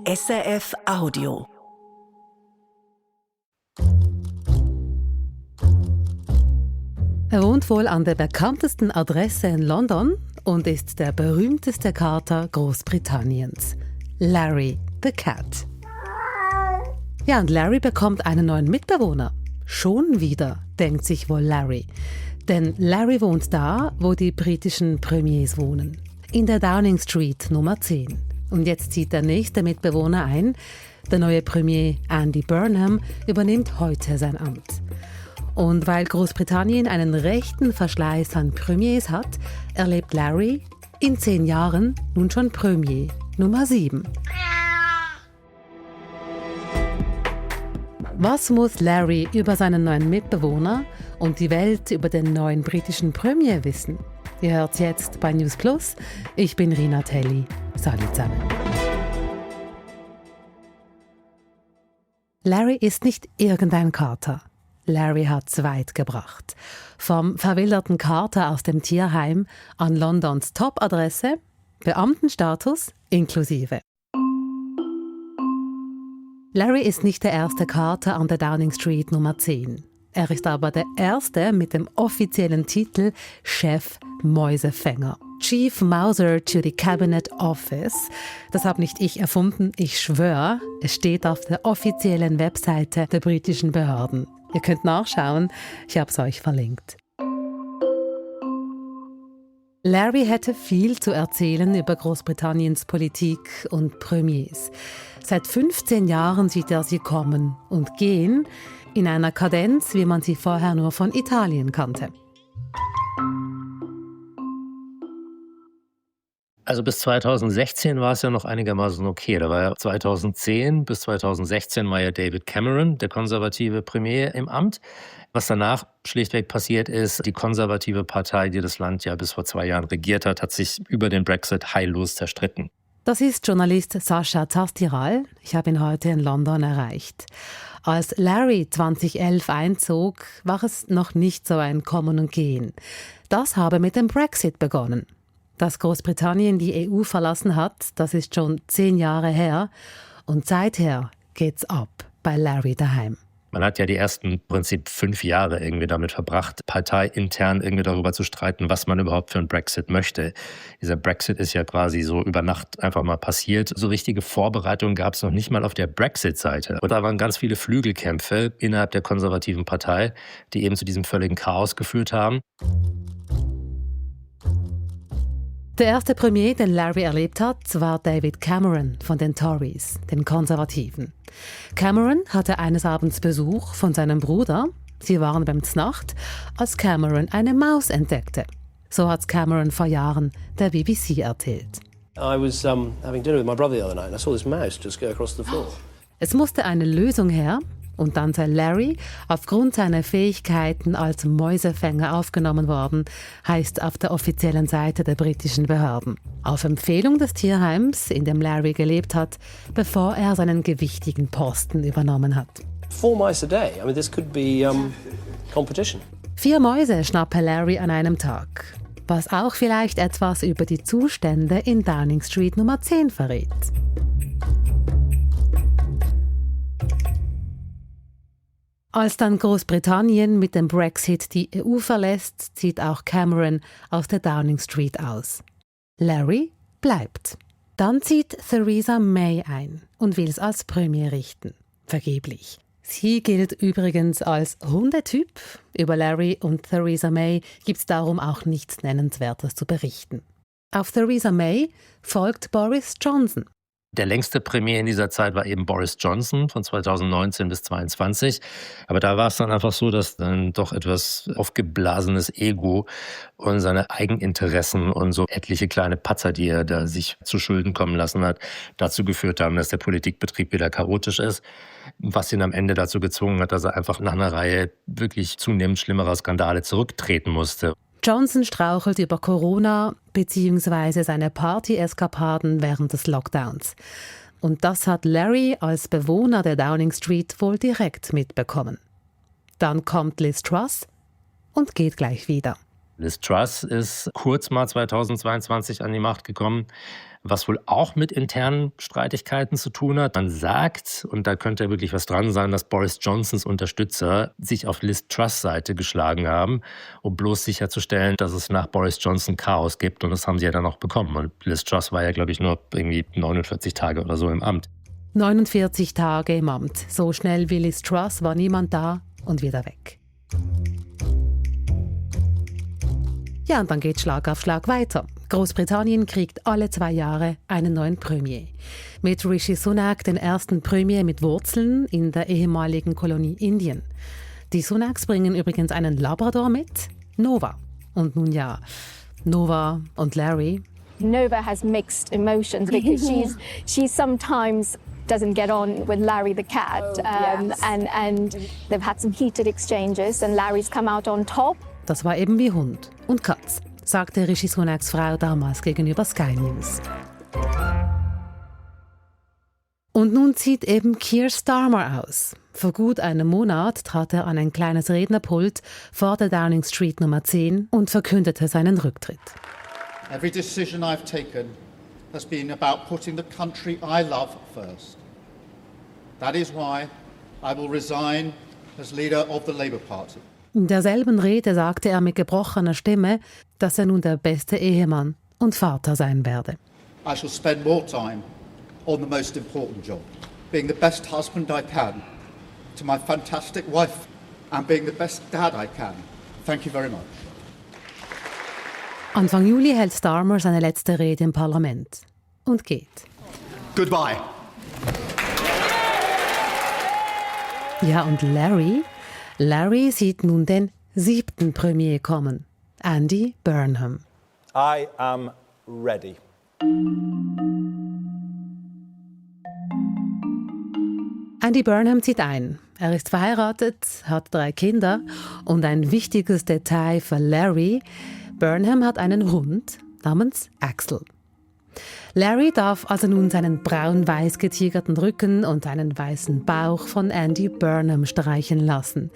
SRF Audio. Er wohnt wohl an der bekanntesten Adresse in London und ist der berühmteste Kater Großbritanniens. Larry the Cat. Ja, und Larry bekommt einen neuen Mitbewohner. Schon wieder, denkt sich wohl Larry. Denn Larry wohnt da, wo die britischen Premiers wohnen. In der Downing Street Nummer 10. Und jetzt zieht der nächste Mitbewohner ein. Der neue Premier Andy Burnham übernimmt heute sein Amt. Und weil Großbritannien einen rechten Verschleiß an Premiers hat, erlebt Larry in 10 Jahren nun schon Premier Nummer 7. Was muss Larry über seinen neuen Mitbewohner und die Welt über den neuen britischen Premier wissen? Ihr hört's jetzt bei News Plus. Ich bin Rina Telli. Salut zusammen. Larry ist nicht irgendein Kater. Larry hat's weit gebracht. Vom verwilderten Kater aus dem Tierheim an Londons Top-Adresse, Beamtenstatus inklusive. Larry ist nicht der erste Kater an der Downing Street Nummer 10. Er ist aber der erste mit dem offiziellen Titel Chef Mäusefänger. Chief Mouser to the Cabinet Office. Das habe nicht ich erfunden, ich schwöre. Es steht auf der offiziellen Webseite der britischen Behörden. Ihr könnt nachschauen, ich habe es euch verlinkt. Larry hätte viel zu erzählen über Großbritanniens Politik und Premiers. Seit 15 Jahren sieht er sie kommen und gehen, in einer Kadenz, wie man sie vorher nur von Italien kannte. Also bis 2016 war es ja noch einigermaßen okay. Da war ja 2010 bis 2016 war ja David Cameron, der konservative Premier, im Amt. Was danach schlichtweg passiert ist, die konservative Partei, die das Land ja bis vor 2 Jahren regiert hat, hat sich über den Brexit heillos zerstritten. Das ist Journalist Sascha Zastiral. Ich habe ihn heute in London erreicht. Als Larry 2011 einzog, war es noch nicht so ein Kommen und Gehen. Das habe mit dem Brexit begonnen. Dass Großbritannien die EU verlassen hat, das ist schon 10 Jahre her. Und seither geht's ab bei Larry daheim. Man hat ja die ersten im Prinzip 5 Jahre irgendwie damit verbracht, parteiintern irgendwie darüber zu streiten, was man überhaupt für einen Brexit möchte. Dieser Brexit ist ja quasi so über Nacht einfach mal passiert. So richtige Vorbereitungen gab es noch nicht mal auf der Brexit-Seite. Und da waren ganz viele Flügelkämpfe innerhalb der konservativen Partei, die eben zu diesem völligen Chaos geführt haben. Der erste Premier, den Larry erlebt hat, war David Cameron von den Tories, den Konservativen. Cameron hatte eines Abends Besuch von seinem Bruder. Sie waren beim Znacht, als Cameron eine Maus entdeckte. So hat Cameron vor Jahren der BBC erzählt. I was having dinner with my brother the other night and I saw this mouse just go across the floor. Es musste eine Lösung her. Und dann sei Larry aufgrund seiner Fähigkeiten als Mäusefänger aufgenommen worden, heißt auf der offiziellen Seite der britischen Behörden. Auf Empfehlung des Tierheims, in dem Larry gelebt hat, bevor er seinen gewichtigen Posten übernommen hat. 4 mice a day. I mean, this could be competition. 4 Mäuse schnappe Larry an einem Tag. Was auch vielleicht etwas über die Zustände in Downing Street Nummer 10 verrät. Als dann Großbritannien mit dem Brexit die EU verlässt, zieht auch Cameron aus der Downing Street aus. Larry bleibt. Dann zieht Theresa May ein und will es als Premier richten. Vergeblich. Sie gilt übrigens als Hundetyp. Über Larry und Theresa May gibt es darum auch nichts Nennenswertes zu berichten. Auf Theresa May folgt Boris Johnson. Der längste Premier in dieser Zeit war eben Boris Johnson von 2019 bis 2022. Aber da war es dann einfach so, dass dann doch etwas aufgeblasenes Ego und seine Eigeninteressen und so etliche kleine Patzer, die er da sich zu Schulden kommen lassen hat, dazu geführt haben, dass der Politikbetrieb wieder chaotisch ist. Was ihn am Ende dazu gezwungen hat, dass er einfach nach einer Reihe wirklich zunehmend schlimmerer Skandale zurücktreten musste. Johnson strauchelt über Corona bzw. seine Party-Eskapaden während des Lockdowns. Und das hat Larry als Bewohner der Downing Street wohl direkt mitbekommen. Dann kommt Liz Truss und geht gleich wieder. Liz Truss ist kurz mal 2022 an die Macht gekommen, was wohl auch mit internen Streitigkeiten zu tun hat. Man sagt, und da könnte ja wirklich was dran sein, dass Boris Johnsons Unterstützer sich auf Liz Truss Seite geschlagen haben, um bloß sicherzustellen, dass es nach Boris Johnson Chaos gibt. Und das haben sie ja dann auch bekommen. Und Liz Truss war ja, glaube ich, nur irgendwie 49 Tage oder so im Amt. 49 Tage im Amt. So schnell wie Liz Truss war niemand da und wieder weg. Ja, und dann geht Schlag auf Schlag weiter. Großbritannien kriegt alle 2 Jahre einen neuen Premier. Mit Rishi Sunak den ersten Premier mit Wurzeln in der ehemaligen Kolonie Indien. Die Sunaks bringen übrigens einen Labrador mit, Nova. Und nun ja, Nova und Larry. Nova has mixed emotions because she sometimes doesn't get on with Larry the cat, and they've had some heated exchanges and Larry's come out on top. Das war eben wie Hund und Katz, sagte Rishi Sunaks Frau damals gegenüber Sky News. Und nun zieht eben Keir Starmer aus. Vor gut einem Monat trat er an ein kleines Rednerpult vor der Downing Street Nummer 10 und verkündete seinen Rücktritt. Every decision I've taken has been about putting the country I love first. That is why I will resign as leader of the Labour Party. In derselben Rede sagte er mit gebrochener Stimme, dass er nun der beste Ehemann und Vater sein werde. I shall spend more time on the most important job, being the best husband I can to my fantastic wife and being the best dad I can. Thank you very much. Anfang Juli hält Starmer seine letzte Rede im Parlament und geht. Goodbye. Ja, und Larry sieht nun den 7. Premier kommen, Andy Burnham. I am ready. Andy Burnham zieht ein. Er ist verheiratet, hat 3 Kinder und ein wichtiges Detail für Larry: Burnham hat einen Hund namens Axel. Larry darf also nun seinen braun-weiß getigerten Rücken und einen weißen Bauch von Andy Burnham streichen lassen.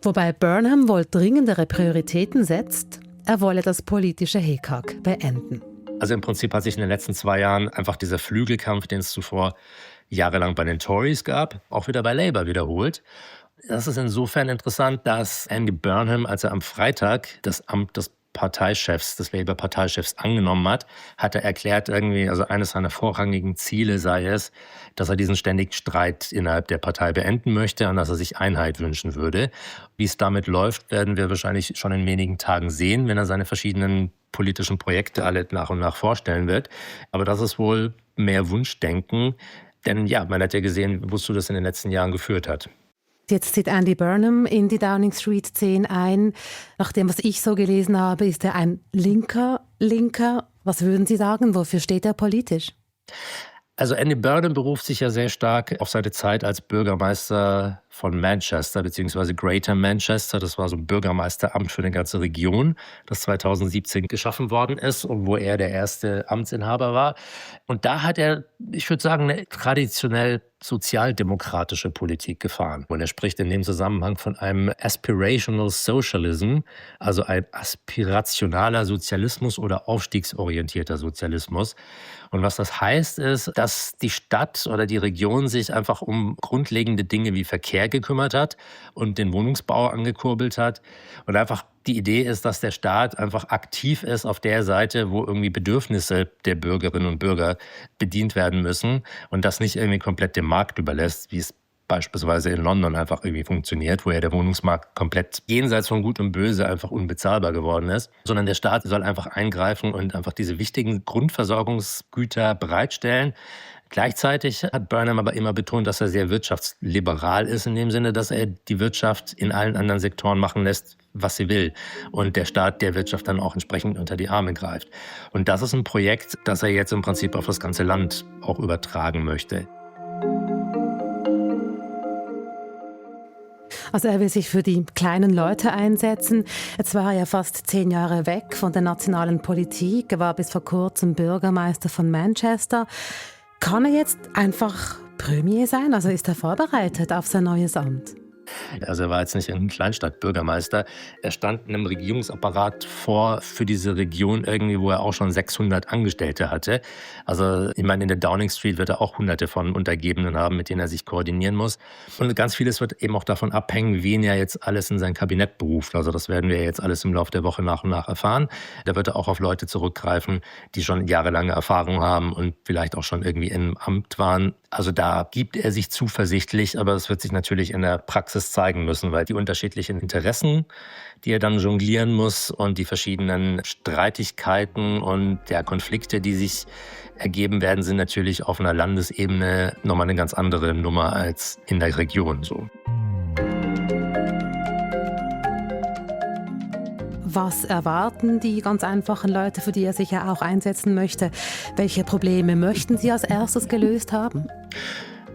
Wobei Burnham wohl dringendere Prioritäten setzt, er wolle das politische Hickhack beenden. Also im Prinzip hat sich in den letzten 2 Jahren einfach dieser Flügelkampf, den es zuvor jahrelang bei den Tories gab, auch wieder bei Labour wiederholt. Das ist insofern interessant, dass Andy Burnham, als er am Freitag das Amt des Parteichefs, des Labour-Parteichefs angenommen hat, hat er erklärt, also eines seiner vorrangigen Ziele sei es, dass er diesen ständigen Streit innerhalb der Partei beenden möchte und dass er sich Einheit wünschen würde. Wie es damit läuft, werden wir wahrscheinlich schon in wenigen Tagen sehen, wenn er seine verschiedenen politischen Projekte alle nach und nach vorstellen wird. Aber das ist wohl mehr Wunschdenken, denn ja, man hat ja gesehen, wozu das in den letzten Jahren geführt hat. Jetzt zieht Andy Burnham in die Downing Street 10 ein. Nach dem, was ich so gelesen habe, ist er ein Linker. Was würden Sie sagen, wofür steht er politisch? Also Andy Burnham beruft sich ja sehr stark auf seine Zeit als Bürgermeister von Manchester bzw. Greater Manchester. Das war so ein Bürgermeisteramt für eine ganze Region, das 2017 geschaffen worden ist und wo er der erste Amtsinhaber war. Und da hat er, ich würde sagen, eine traditionell sozialdemokratische Politik gefahren. Und er spricht in dem Zusammenhang von einem Aspirational Socialism, also ein aspirationaler Sozialismus oder aufstiegsorientierter Sozialismus. Und was das heißt, ist, dass die Stadt oder die Region sich einfach um grundlegende Dinge wie Verkehr gekümmert hat und den Wohnungsbau angekurbelt hat. Und einfach die Idee ist, dass der Staat einfach aktiv ist auf der Seite, wo irgendwie Bedürfnisse der Bürgerinnen und Bürger bedient werden müssen und das nicht irgendwie komplett dem Markt überlässt, wie es beispielsweise in London einfach irgendwie funktioniert, wo ja der Wohnungsmarkt komplett jenseits von Gut und Böse einfach unbezahlbar geworden ist, sondern der Staat soll einfach eingreifen und einfach diese wichtigen Grundversorgungsgüter bereitstellen. Gleichzeitig hat Burnham aber immer betont, dass er sehr wirtschaftsliberal ist, in dem Sinne, dass er die Wirtschaft in allen anderen Sektoren machen lässt, was sie will. Und der Staat der Wirtschaft dann auch entsprechend unter die Arme greift. Und das ist ein Projekt, das er jetzt im Prinzip auf das ganze Land auch übertragen möchte. Also er will sich für die kleinen Leute einsetzen. Jetzt war er ja fast 10 Jahre weg von der nationalen Politik. Er war bis vor kurzem Bürgermeister von Manchester. Kann er jetzt einfach Premier sein? Also ist er vorbereitet auf sein neues Amt? Also er war jetzt nicht ein Kleinstadtbürgermeister. Er stand in einem Regierungsapparat vor für diese Region irgendwie, wo er auch schon 600 Angestellte hatte. Also ich meine, in der Downing Street wird er auch hunderte von Untergebenen haben, mit denen er sich koordinieren muss. Und ganz vieles wird eben auch davon abhängen, wen er jetzt alles in sein Kabinett beruft. Also das werden wir jetzt alles im Laufe der Woche nach und nach erfahren. Da wird er auch auf Leute zurückgreifen, die schon jahrelange Erfahrung haben und vielleicht auch schon irgendwie im Amt waren. Also da gibt er sich zuversichtlich, aber es wird sich natürlich in der Praxis zeigen müssen, weil die unterschiedlichen Interessen, die er dann jonglieren muss und die verschiedenen Streitigkeiten und Konflikte, die sich ergeben werden, sind natürlich auf einer Landesebene nochmal eine ganz andere Nummer als in der Region so. Was erwarten die ganz einfachen Leute, für die er sich ja auch einsetzen möchte? Welche Probleme möchten Sie als erstes gelöst haben?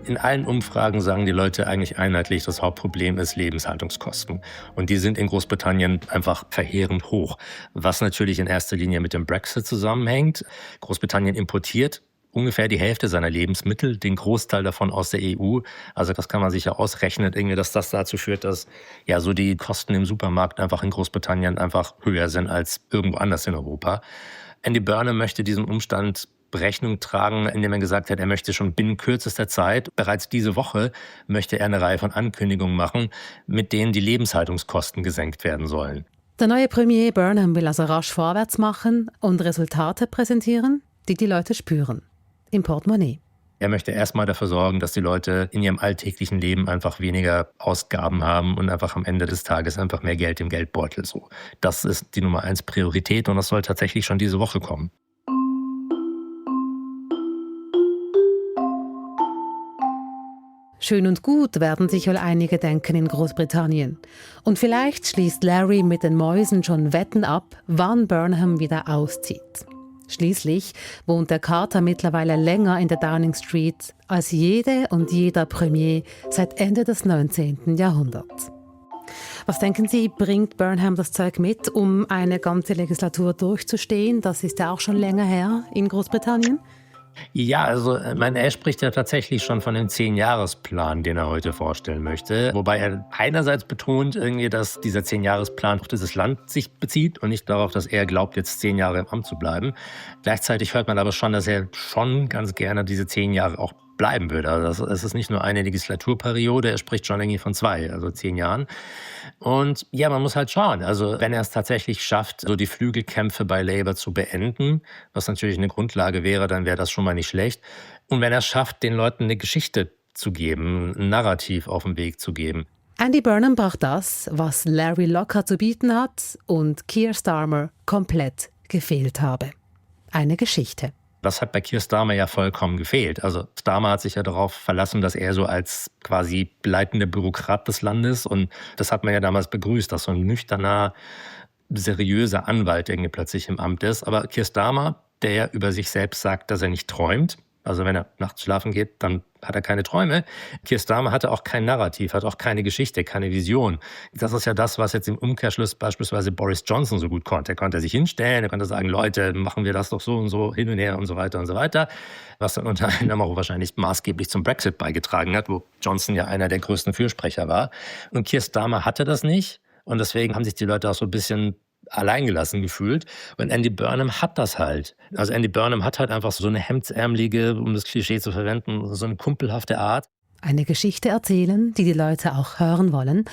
In allen Umfragen sagen die Leute eigentlich einheitlich, das Hauptproblem ist Lebenshaltungskosten. Und die sind in Großbritannien einfach verheerend hoch. Was natürlich in erster Linie mit dem Brexit zusammenhängt. Großbritannien importiert ungefähr die Hälfte seiner Lebensmittel, den Großteil davon aus der EU. Also das kann man sich ja ausrechnen, irgendwie, dass das dazu führt, dass ja so die Kosten im Supermarkt einfach in Großbritannien einfach höher sind als irgendwo anders in Europa. Andy Burnham möchte diesen Umstand Rechnung tragen, indem er gesagt hat, er möchte schon binnen kürzester Zeit, bereits diese Woche, möchte er eine Reihe von Ankündigungen machen, mit denen die Lebenshaltungskosten gesenkt werden sollen. Der neue Premier Burnham will also rasch vorwärts machen und Resultate präsentieren, die die Leute spüren. Im Portemonnaie. Er möchte erstmal dafür sorgen, dass die Leute in ihrem alltäglichen Leben einfach weniger Ausgaben haben und einfach am Ende des Tages einfach mehr Geld im Geldbeutel. So. Das ist die Nummer 1 Priorität und das soll tatsächlich schon diese Woche kommen. Schön und gut, werden sich wohl einige denken in Großbritannien. Und vielleicht schließt Larry mit den Mäusen schon Wetten ab, wann Burnham wieder auszieht. Schließlich wohnt der Carter mittlerweile länger in der Downing Street als jede und jeder Premier seit Ende des 19. Jahrhunderts. Was denken Sie, bringt Burnham das Zeug mit, um eine ganze Legislatur durchzustehen? Das ist ja auch schon länger her in Großbritannien. Ja, also er spricht ja tatsächlich schon von dem 10-Jahres-Plan, den er heute vorstellen möchte. Wobei er einerseits betont, irgendwie, dass dieser 10-Jahres-Plan auf dieses Land sich bezieht und nicht darauf, dass er glaubt, jetzt 10 Jahre im Amt zu bleiben. Gleichzeitig hört man aber schon, dass er schon ganz gerne diese 10 Jahre auch bleiben würde. Also es ist nicht nur eine Legislaturperiode, er spricht schon irgendwie von 2, also 10 Jahren. Und ja, man muss halt schauen. Also wenn er es tatsächlich schafft, so die Flügelkämpfe bei Labour zu beenden, was natürlich eine Grundlage wäre, dann wäre das schon mal nicht schlecht. Und wenn er es schafft, den Leuten eine Geschichte zu geben, ein Narrativ auf den Weg zu geben. Andy Burnham braucht das, was Larry Locker zu bieten hat und Keir Starmer komplett gefehlt habe. Eine Geschichte. Das hat bei Keir Starmer ja vollkommen gefehlt. Also Starmer hat sich ja darauf verlassen, dass er so als quasi leitender Bürokrat des Landes, und das hat man ja damals begrüßt, dass so ein nüchterner, seriöser Anwalt irgendwie plötzlich im Amt ist. Aber Keir Starmer, der ja über sich selbst sagt, dass er nicht träumt, also wenn er nachts schlafen geht, dann hat er keine Träume. Keir Starmer hatte auch kein Narrativ, hat auch keine Geschichte, keine Vision. Das ist ja das, was jetzt im Umkehrschluss beispielsweise Boris Johnson so gut konnte. Er konnte sich hinstellen, er konnte sagen, Leute, machen wir das doch so und so, hin und her und so weiter und so weiter. Was dann unter anderem auch wahrscheinlich maßgeblich zum Brexit beigetragen hat, wo Johnson ja einer der größten Fürsprecher war. Und Keir Starmer hatte das nicht. Und deswegen haben sich die Leute auch so ein bisschen alleingelassen gefühlt. Und Andy Burnham hat das halt. Also Andy Burnham hat halt einfach so eine hemdsärmelige, um das Klischee zu verwenden, so eine kumpelhafte Art. Eine Geschichte erzählen, die die Leute auch hören wollen.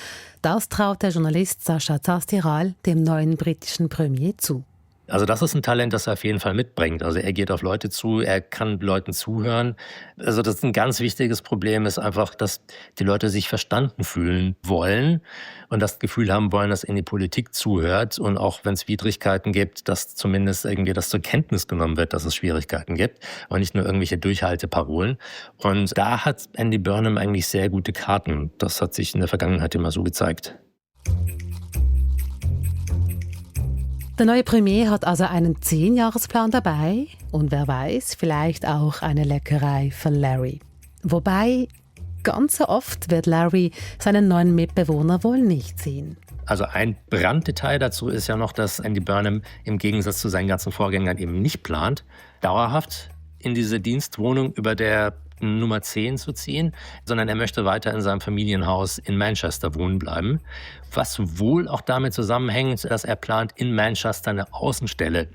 Das traut der Journalist Sascha Zastiral dem neuen britischen Premier zu. Also das ist ein Talent, das er auf jeden Fall mitbringt. Also er geht auf Leute zu, er kann Leuten zuhören. Also das ist ein ganz wichtiges Problem, ist einfach, dass die Leute sich verstanden fühlen wollen und das Gefühl haben wollen, dass in die Politik zuhört. Und auch wenn es Widrigkeiten gibt, dass zumindest irgendwie das zur Kenntnis genommen wird, dass es Schwierigkeiten gibt und nicht nur irgendwelche Durchhalteparolen. Und da hat Andy Burnham eigentlich sehr gute Karten. Das hat sich in der Vergangenheit immer so gezeigt. Der neue Premier hat also einen 10-Jahresplan dabei und wer weiß, vielleicht auch eine Leckerei für Larry. Wobei, ganz so oft wird Larry seinen neuen Mitbewohner wohl nicht sehen. Also ein Branddetail dazu ist ja noch, dass Andy Burnham im Gegensatz zu seinen ganzen Vorgängern eben nicht plant, dauerhaft in diese Dienstwohnung über der Nummer 10 zu ziehen, sondern er möchte weiter in seinem Familienhaus in Manchester wohnen bleiben. Was wohl auch damit zusammenhängt, dass er plant, in Manchester eine Außenstelle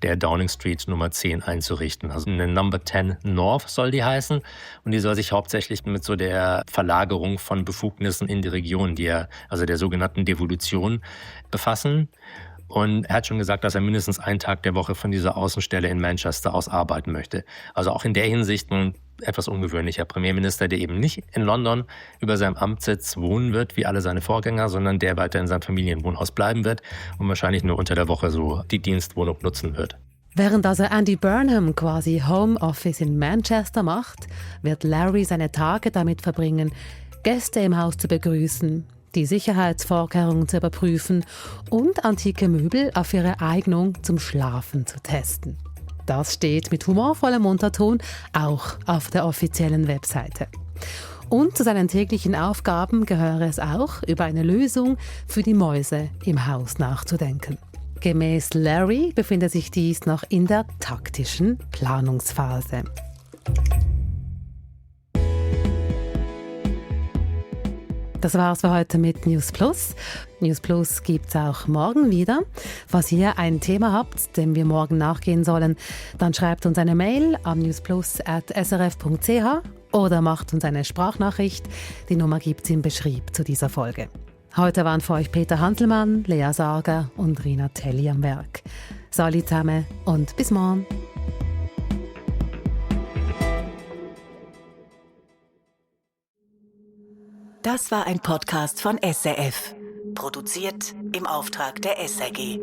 der Downing Street Nummer 10 einzurichten. Also eine Number 10 North soll die heißen. Und die soll sich hauptsächlich mit so der Verlagerung von Befugnissen in die Region, also der sogenannten Devolution, befassen. Und er hat schon gesagt, dass er mindestens einen Tag der Woche von dieser Außenstelle in Manchester aus arbeiten möchte. Also auch in der Hinsicht ein etwas ungewöhnlicher Premierminister, der eben nicht in London über seinem Amtssitz wohnen wird, wie alle seine Vorgänger, sondern der weiter in seinem Familienwohnhaus bleiben wird und wahrscheinlich nur unter der Woche so die Dienstwohnung nutzen wird. Während also Andy Burnham quasi Homeoffice in Manchester macht, wird Larry seine Tage damit verbringen, Gäste im Haus zu begrüßen, die Sicherheitsvorkehrungen zu überprüfen und antike Möbel auf ihre Eignung zum Schlafen zu testen. Das steht mit humorvollem Unterton auch auf der offiziellen Webseite. Und zu seinen täglichen Aufgaben gehöre es auch, über eine Lösung für die Mäuse im Haus nachzudenken. Gemäß Larry befindet sich dies noch in der taktischen Planungsphase. Das war's für heute mit News Plus. News Plus gibt's auch morgen wieder. Falls ihr ein Thema habt, dem wir morgen nachgehen sollen, dann schreibt uns eine Mail an newsplus@srf.ch oder macht uns eine Sprachnachricht. Die Nummer gibt's im Beschrieb zu dieser Folge. Heute waren für euch Peter Hanselmann, Lea Sager und Rina Telli am Werk. Salut zusammen und bis morgen. Das war ein Podcast von SRF. Produziert im Auftrag der SRG.